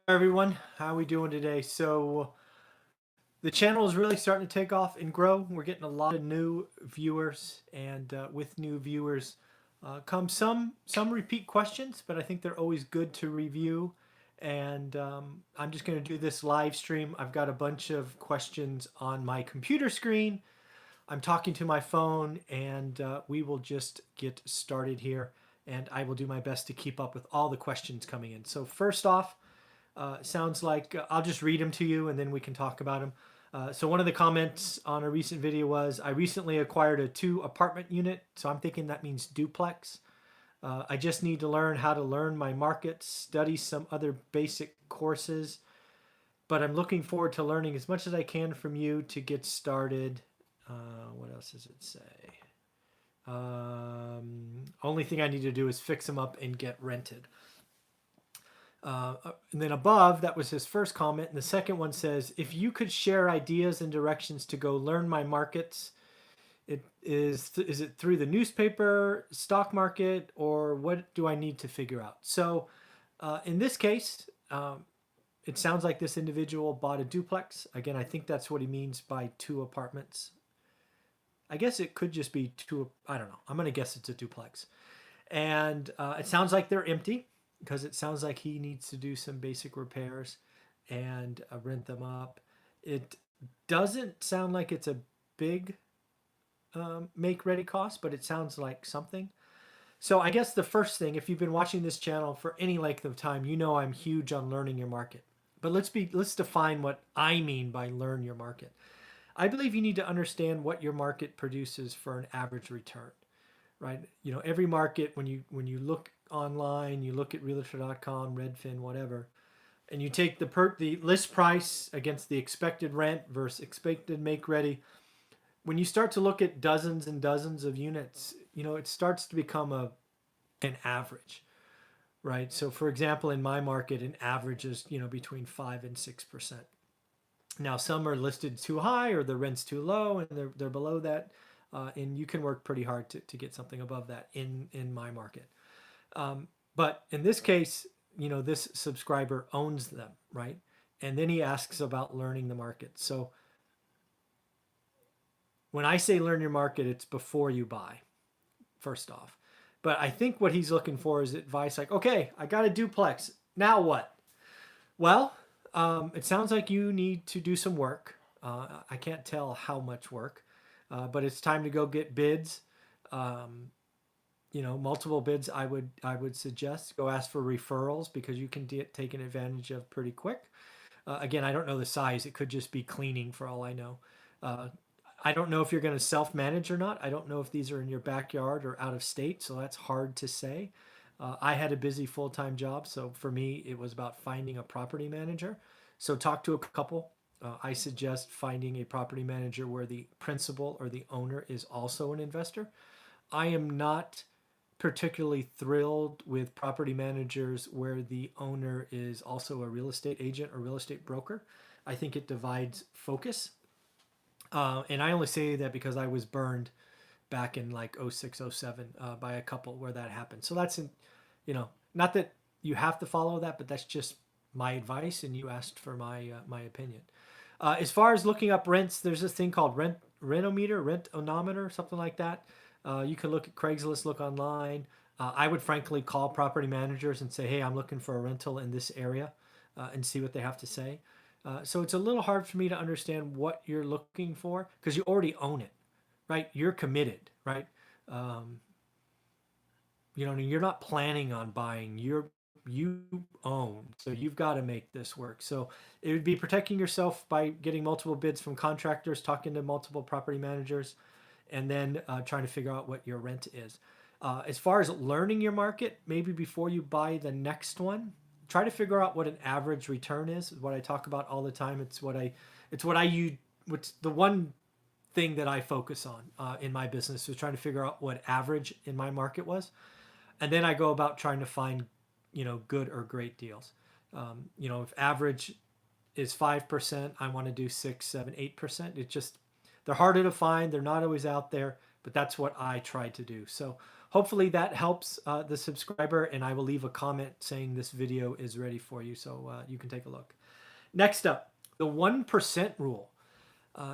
everyone. How are we doing today? So the channel is really starting to take off and grow. We're getting a lot of new viewers, and with new viewers come some repeat questions, but I think they're always good to review. And I'm just going to do this live stream. I've got a bunch of questions on my computer screen. I'm talking to my phone, and we will just get started here. And I will do my best to keep up with all the questions coming in. So first off, sounds like I'll just read them to you and then we can talk about them. So one of the comments on a recent video was, I recently acquired a 2 apartment unit. So I'm thinking that means duplex. I just need to learn how to learn my markets, study some other basic courses, but I'm looking forward to learning as much as I can from you to get started. What else does it say? Only thing I need to do is fix them up and get rented. And then above, that was his first comment. And the second one says, if you could share ideas and directions to go learn my markets, is it through the newspaper, stock market, or what do I need to figure out? So in this case, it sounds like this individual bought a duplex. Again, I think that's what he means by 2 apartments. I guess it could just be two. I don't know. I'm going to guess it's a duplex. And it sounds like they're empty, because it sounds like he needs to do some basic repairs and rent them up. It doesn't sound like it's a big make ready cost, but it sounds like something. So I guess the first thing, if you've been watching this channel for any length of time, you know I'm huge on learning your market. But let's define what I mean by learn your market. I believe you need to understand what your market produces for an average return, right? You know, every market, when you look online, you look at realtor.com, Redfin, whatever, and you take the list price against the expected rent versus expected make ready. When you start to look at dozens and dozens of units, you know, it starts to become an average, right? So for example, in my market, an average is, you know, between 5 and 6%. Now some are listed too high or the rent's too low and they're below that. And you can work pretty hard to get something above that in my market. But in this case, you know, this subscriber owns them, right? And then he asks about learning the market. So when I say learn your market, it's before you buy, first off. But I think what he's looking for is advice like, okay, I got a duplex. Now what? Well, it sounds like you need to do some work. I can't tell how much work, but it's time to go get bids. You know, multiple bids. I would suggest go ask for referrals, because you can get taken advantage of pretty quick. Again, I don't know the size. It could just be cleaning for all I know. I don't know if you're going to self-manage or not. I don't know if these are in your backyard or out of state, so that's hard to say. I had a busy full-time job, so for me, it was about finding a property manager. So talk to a couple. I suggest finding a property manager where the principal or the owner is also an investor. I am not particularly thrilled with property managers where the owner is also a real estate agent or real estate broker. I think it divides focus. And I only say that because I was burned back in like 06, 07 by a couple where that happened. So that's, you know, not that you have to follow that, but that's just my advice, and you asked for my opinion. As far as looking up rents, there's this thing called rentometer, something like that. You can look at Craigslist, look online. I would frankly call property managers and say, hey, I'm looking for a rental in this area, and see what they have to say. So it's a little hard for me to understand what you're looking for, because you already own it, right? You're committed, right? You know, you're not planning on buying. You own, so you've got to make this work. So it would be protecting yourself by getting multiple bids from contractors, talking to multiple property managers, and then trying to figure out what your rent is. As far as learning your market, maybe before you buy the next one, try to figure out what an average return is. What I talk about all the time. It's what I use. What's the one thing that I focus on in my business, was trying to figure out what average in my market was, and then I go about trying to find, you know, good or great deals. You know, if average is 5%, I want to do 6, 7, 8%. It just, they're harder to find. They're not always out there, but that's what I try to do. So hopefully that helps the subscriber, and I will leave a comment saying this video is ready for you, so you can take a look. Next up, the 1% rule.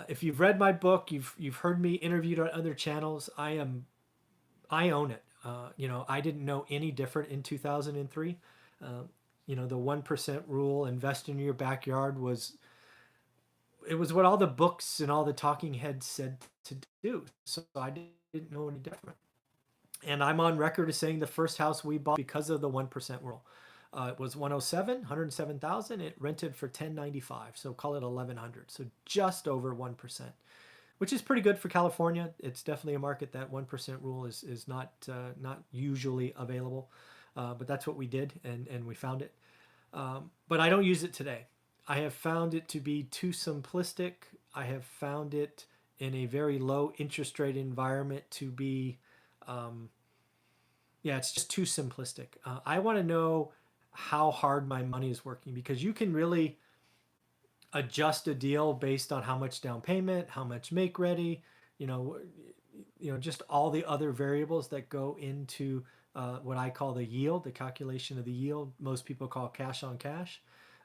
If you've read my book, you've heard me interviewed on other channels. I own it. I didn't know any different in 2003. The 1% rule, invest in your backyard, was what all the books and all the talking heads said to do. So I didn't know any different. And I'm on record as saying the first house we bought because of the 1% rule. It was 107,000. It rented for 1095, so call it 1100. So just over 1%, which is pretty good for California. It's definitely a market that 1% rule is not usually available, but that's what we did, and we found it. But I don't use it today. I have found it to be too simplistic. I have found it in a very low interest rate environment to be, it's just too simplistic. I want to know how hard my money is working, because you can really adjust a deal based on how much down payment, how much make ready, just all the other variables that go into what I call the yield, the calculation of the yield. Most people call cash on cash.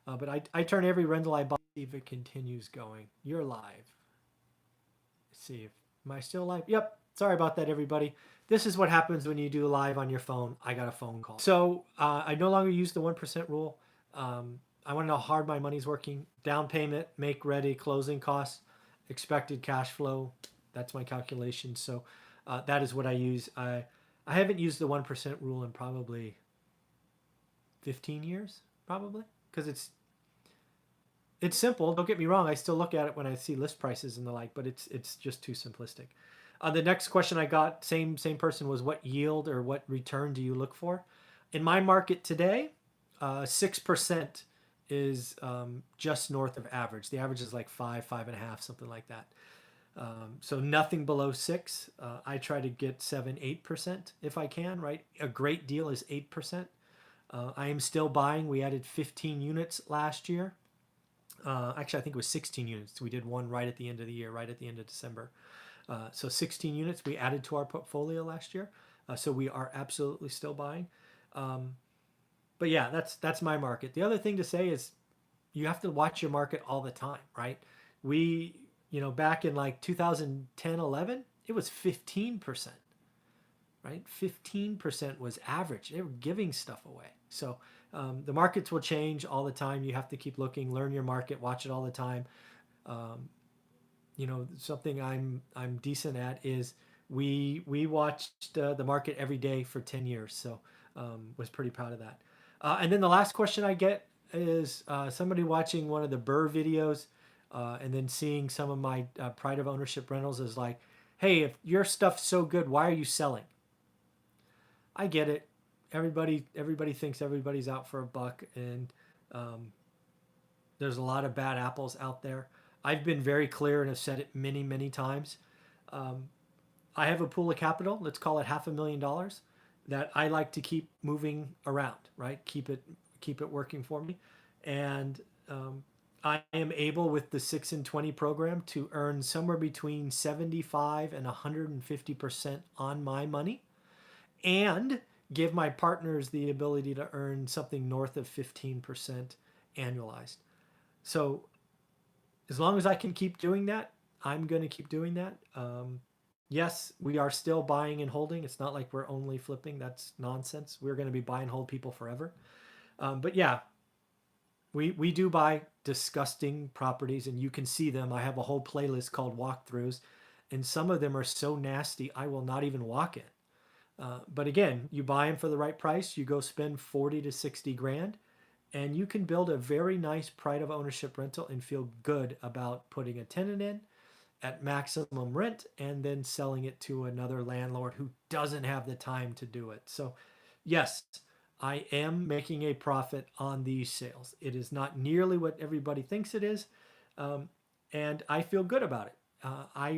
But I turn every rental I buy, see if it continues going. You're live. Let's see, am I still live? Yep. Sorry about that, everybody. This is what happens when you do live on your phone. I got a phone call. So I no longer use the 1% rule. I want to know how hard my money's working. Down payment, make ready, closing costs, expected cash flow. That's my calculation. So that is what I use. I haven't used the 1% rule in probably 15 years, probably, because it's simple. Don't get me wrong. I still look at it when I see list prices and the like, but it's just too simplistic. The next question I got, same person, was what yield or what return do you look for? In my market today, 6% is just north of average. The average is like 5.5, something like that. So nothing below 6. I try to get 7-8% if I can, right? A great deal is 8%. I am still buying. We added 15 units last year. Actually, I think it was 16 units. We did one right at the end of the year, right at the end of December. So 16 units we added to our portfolio last year. So we are absolutely still buying. But yeah, that's my market. The other thing to say is you have to watch your market all the time, right? We, back in like 2010, 11, it was 15%, right? 15% was average. They were giving stuff away. So the markets will change all the time. You have to keep looking, learn your market, watch it all the time. Something I'm decent at is we watched the market every day for 10 years. So was pretty proud of that. And then the last question I get is somebody watching one of the Burr videos and then seeing some of my pride of ownership rentals is like, hey, if your stuff's so good, why are you selling? I get it. Everybody thinks everybody's out for a buck, and there's a lot of bad apples out there. I've been very clear and have said it many, many times. I have a pool of capital, let's call it $500,000, that I like to keep moving around, right? Keep it working for me. And I am able, with the 6 and 20 program, to earn somewhere between 75 and 150% on my money, and give my partners the ability to earn something north of 15% annualized. So as long as I can keep doing that, I'm going to keep doing that. Yes, we are still buying and holding. It's not like we're only flipping. That's nonsense. We're going to be buy and hold people forever. But yeah, we do buy disgusting properties, and you can see them. I have a whole playlist called walkthroughs, and some of them are so nasty I will not even walk in. But again, you buy them for the right price. You go spend 40 to 60 grand, and you can build a very nice pride of ownership rental and feel good about putting a tenant in at maximum rent and then selling it to another landlord who doesn't have the time to do it. So yes, I am making a profit on these sales. It is not nearly what everybody thinks it is, and I feel good about it. I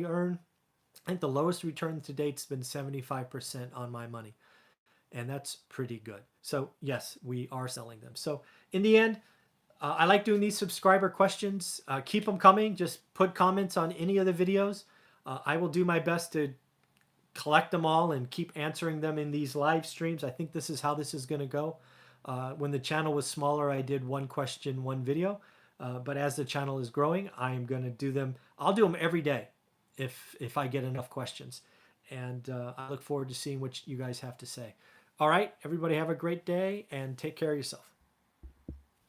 think the lowest return to date has been 75% on my money, and that's pretty good. So yes, we are selling them. So in the end, I like doing these subscriber questions. Keep them coming. Just put comments on any of the videos. I will do my best to collect them all and keep answering them in these live streams. I think this is how this is going to go. When the channel was smaller, I did one question, one video. But as the channel is growing, I am going to do them. I'll do them every day if I get enough questions. And I look forward to seeing what you guys have to say. All right, everybody have a great day and take care of yourself.